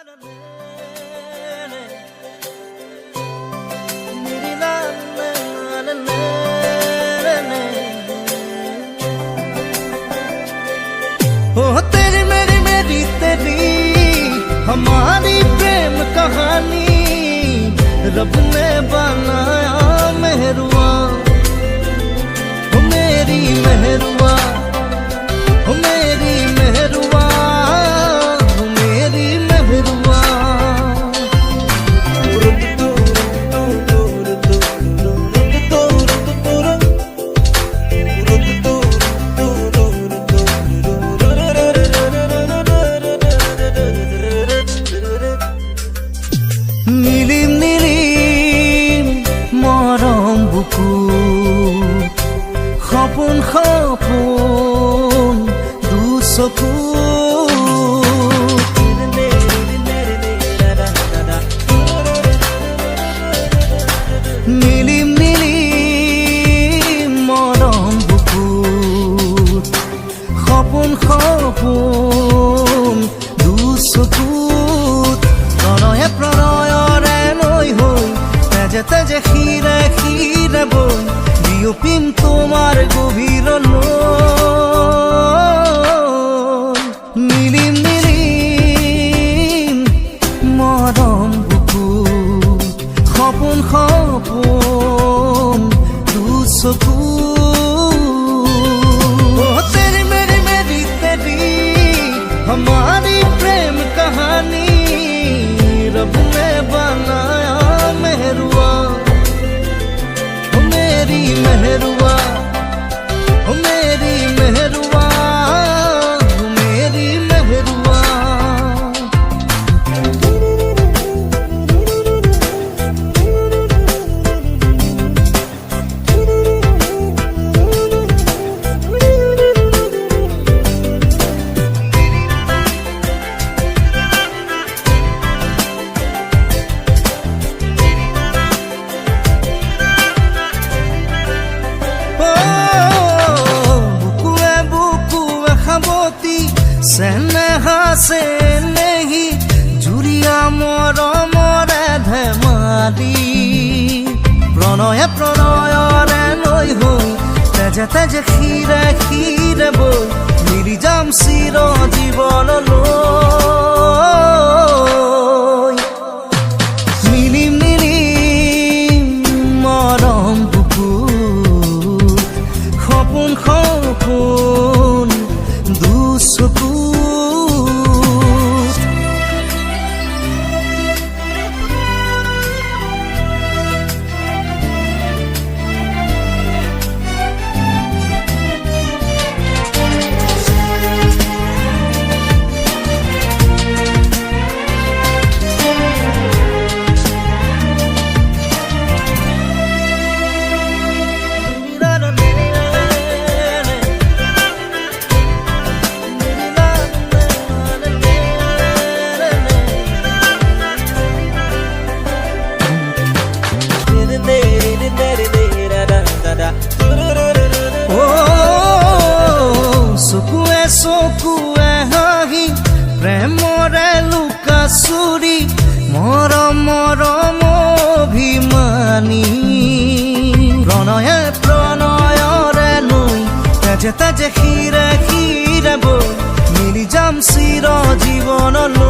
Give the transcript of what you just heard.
तेरी मेरी मेरी तेरी हमारी प्रेम कहानी रब ने बनाया मेहरुआ, हो मेरी मेहरुआ, हो मेरी मेहरुआ, हो मेरी मेहरुआ। নীলিম নীলিম মরম বুকু সপোন সপোন দুচকু নীলিম নীলিম মরম বুকু সপোন সপোন দুচকু প্ৰণয়ে প্ৰণয়ৰে নৈ হৈ তেজে তেজে শিৰে শিৰে বৈ বিয়পিম তোমাৰ গভীৰলৈ। নীলিম নীলিম মৰম বুকু সপোন সপোন দুচকু तेरी मेरी मेरी तेरी हमारी प्रेम कहानी रब ने बनाया मेहरुआ, हो मेरी मेहरुआ, हो मेरी मेहरुआ, हो मेरी मेहरुआ। চেনেহা চেনেহী জুৰিয়া মৰমৰে ধেমালি প্ৰণয়ে প্ৰণয়ৰে নৈ হৈ তেজে তেজে শিৰে শিৰে বৈ মিলি যাম চিৰ জীৱনলৈ। নীলিম নীলিম মৰম বুকু সপোন সপোন দুচকু চকুৱে চকুৱে হাঁহি প্ৰেমৰে লুকা চুৰি মৰম মৰম অভিমানী প্ৰণয়ে প্ৰণয়ৰে নৈ তেজে তেজে শিৰে শিৰে বৈ মিলি যাম চিৰ জীৱনলৈ।